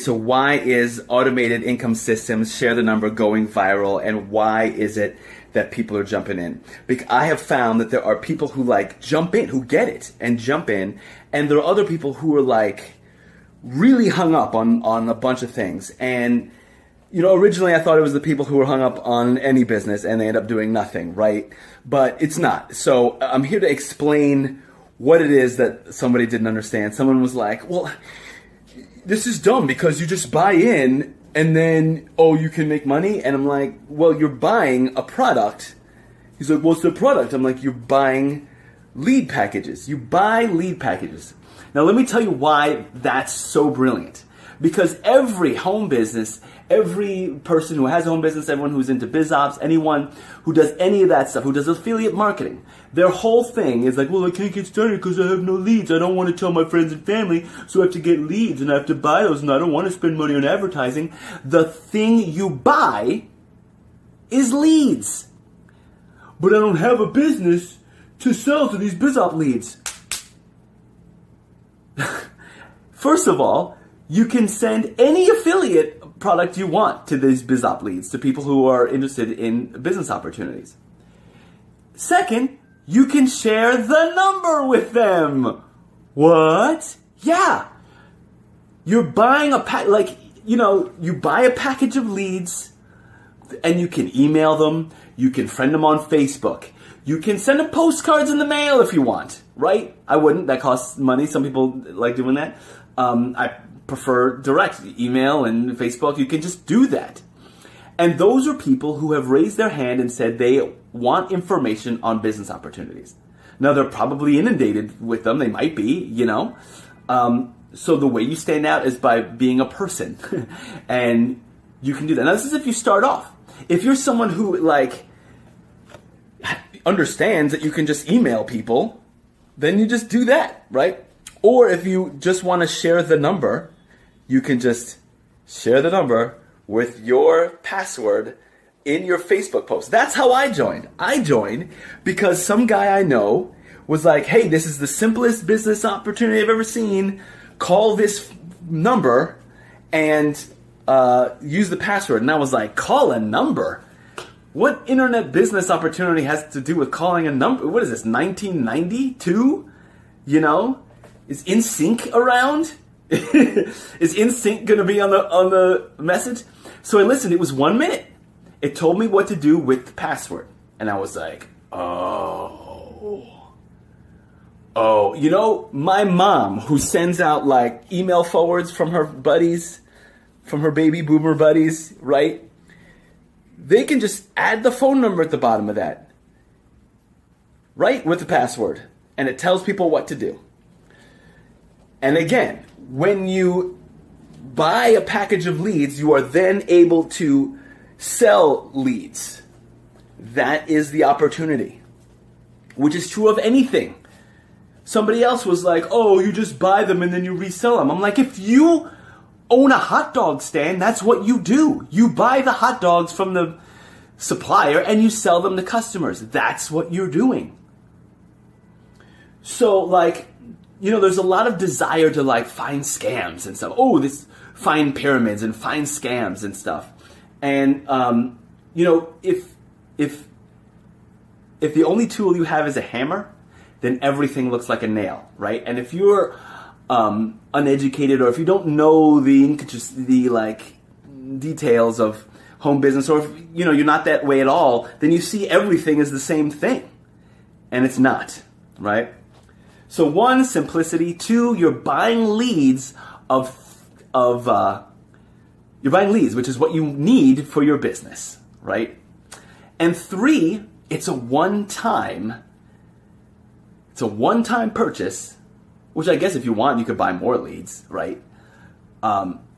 so why is automated income systems share the number going viral, and why is it that people are jumping in? Because I have found that there are people who like jump in, who get it and jump in, and there are other people who are like really hung up on a bunch of things. And originally I thought it was the people who were hung up on any business and they end up doing nothing, right? But it's not. So I'm here to explain what it is that somebody didn't understand. Someone was like, well, this is dumb because you just buy in and then, you can make money. And I'm like, well, you're buying a product. He's like, what's the product? I'm like, you're buying lead packages. You buy lead packages. Now, let me tell you why that's so brilliant. Because every home business, every person who has a home business, everyone who's into biz ops, anyone who does any of that stuff, who does affiliate marketing, their whole thing is like, well, I can't get started because I have no leads. I don't want to tell my friends and family, so I have to get leads and I have to buy those, and I don't want to spend money on advertising. The thing you buy is leads. But I don't have a business to sell to these biz op leads. First of all, you can send any affiliate product you want to these biz op leads, to people who are interested in business opportunities. Second, you can share the number with them. What? Yeah. You're buying you buy a package of leads and you can email them. You can friend them on Facebook. You can send them postcards in the mail if you want, right? I wouldn't. That costs money. Some people like doing that. I prefer direct email and Facebook. You can just do that. And those are people who have raised their hand and said they want information on business opportunities. Now, they're probably inundated with them. They might be, So the way you stand out is by being a person. And you can do that. Now, this is if you start off. If you're someone who, understands that you can just email people, then you just do that, right? Or if you just want to share the number, you can just share the number with your password in your Facebook post. That's how I joined. I joined because some guy I know was like, hey, this is the simplest business opportunity I've ever seen. Call this number and use the password. And I was like, call a number? What internet business opportunity has to do with calling a number? What is this, 1992? Is InSync around? Is InSync going to be on the message? So I listened. It was 1 minute. It told me what to do with the password. And I was like, my mom, who sends out email forwards from her buddies, from her baby boomer buddies, right? They can just add the phone number at the bottom of that, right, with the password, and it tells people what to do. And again, when you buy a package of leads, you are then able to sell leads. That is the opportunity, which is true of anything. Somebody else was like, you just buy them and then you resell them. I'm like, if you own a hot dog stand, that's what you do. You buy the hot dogs from the supplier and you sell them to customers. That's what you're doing. So there's a lot of desire to find scams and stuff. Find pyramids and find scams and stuff. And if the only tool you have is a hammer, then everything looks like a nail, right? And if you're uneducated, or if you don't know the details of home business, or if you're not that way at all, then you see everything as the same thing, and it's not, right? So 1, simplicity. 2, you're buying leads you're buying leads, which is what you need for your business, right? And 3, it's a one-time purchase. Which I guess if you want, you could buy more leads, right?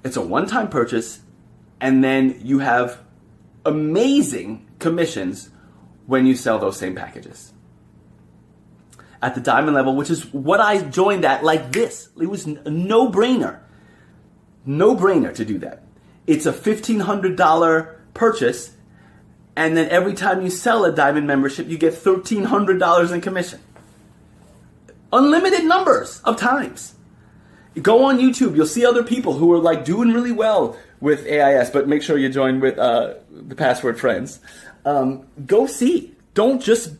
It's a one-time purchase, and then you have amazing commissions when you sell those same packages. At the diamond level, which is what I joined at like this. It was a no-brainer. No-brainer to do that. It's a $1,500 purchase, and then every time you sell a diamond membership, you get $1,300 in commission. Unlimited numbers of times. Go on YouTube. You'll see other people who are like doing really well with AIS, but make sure you join with the password friends. Go see. Don't just,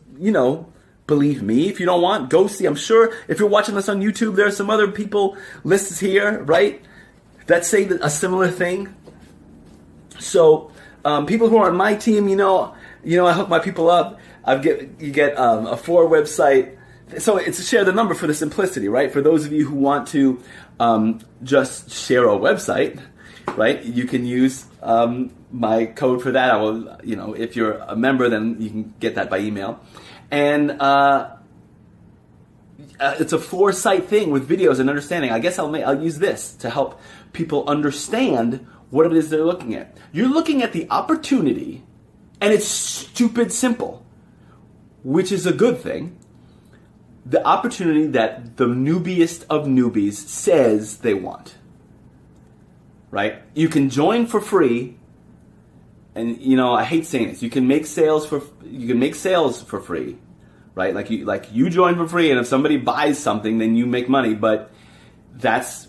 believe me if you don't want. Go see. I'm sure if you're watching this on YouTube, there are some other people listed here, right, that say a similar thing. So people who are on my team, I hook my people up. You get a 4 website. So it's Share the Number for the simplicity, right? For those of you who want to just share a website, right? You can use my code for that. I will, if you're a member, then you can get that by email. And it's a 4-site thing with videos and understanding. I guess I'll use this to help people understand what it is they're looking at. You're looking at the opportunity, and it's stupid simple, which is a good thing. The opportunity that the newbiest of newbies says they want, right? You can join for free, and I hate saying this. You can make sales for free, right? Like you join for free, and if somebody buys something, then you make money. But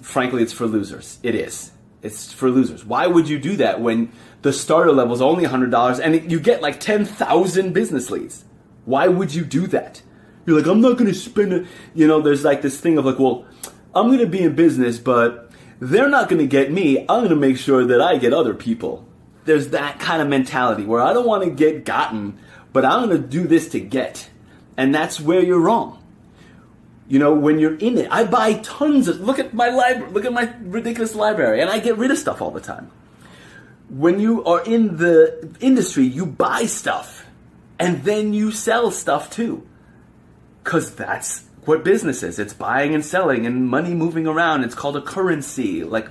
frankly, it's for losers. It is. It's for losers. Why would you do that when the starter level is only $100 and you get like 10,000 business leads? Why would you do that? You're like, I'm not going to spend it. There's like this thing of like, well, I'm going to be in business, but they're not going to get me. I'm going to make sure that I get other people. There's that kind of mentality where I don't want to get gotten, but I'm going to do this to get. And that's where you're wrong. When you're in it, I buy tons of, look at my library, look at my ridiculous library, and I get rid of stuff all the time. When you are in the industry, you buy stuff, and then you sell stuff too. Because that's what business is. It's buying and selling and money moving around. It's called a currency, like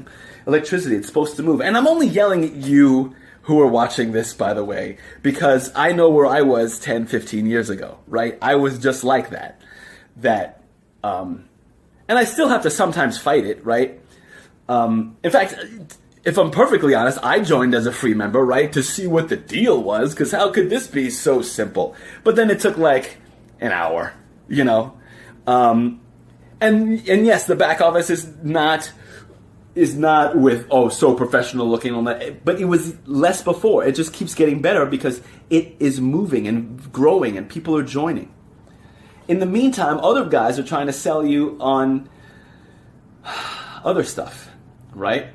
electricity. It's supposed to move. And I'm only yelling at you who are watching this, by the way, because I know where I was 10, 15 years ago, right? I was just like that. And I still have to sometimes fight it, right? In fact, if I'm perfectly honest, I joined as a free member, right, to see what the deal was, because how could this be so simple? But then it took like an hour. And yes, the back office is not with so professional looking on that, but it was less before. It just keeps getting better because it is moving and growing and people are joining. In the meantime, other guys are trying to sell you on other stuff, right?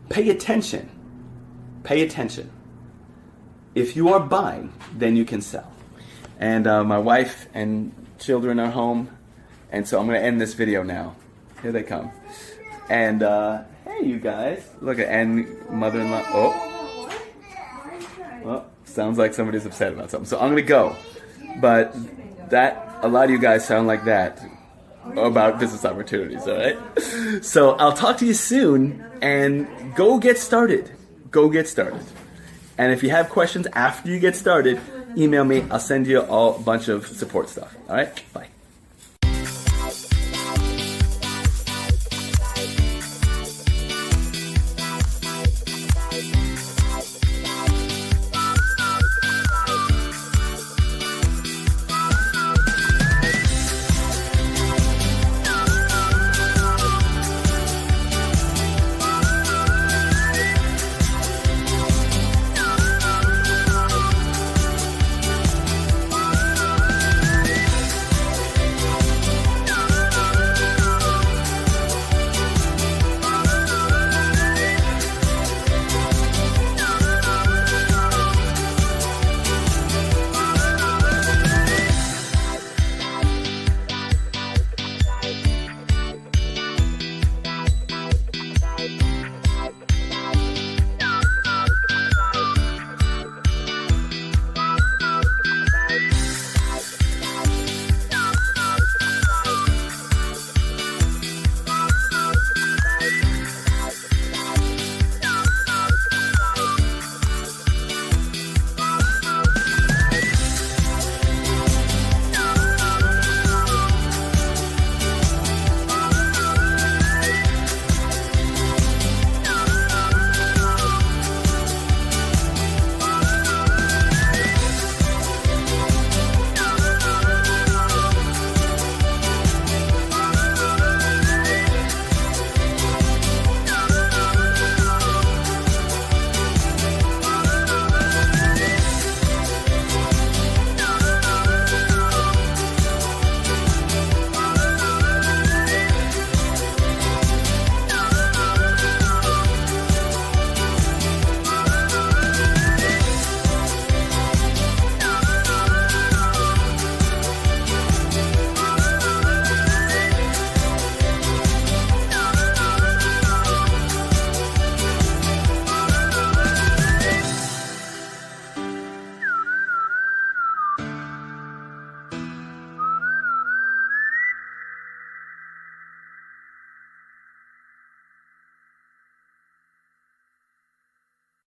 Pay attention. Pay attention. If you are buying, then you can sell. And my wife and children are home, and so I'm going to end this video now. Here they come. And hey, you guys, look at, and mother-in-law. Oh, sounds like somebody's upset about something. So I'm going to go, but a lot of you guys sound like that about business opportunities. All right. So I'll talk to you soon, and go get started. Go get started. And if you have questions after you get started, email me. I'll send you a bunch of support stuff. All right? Bye.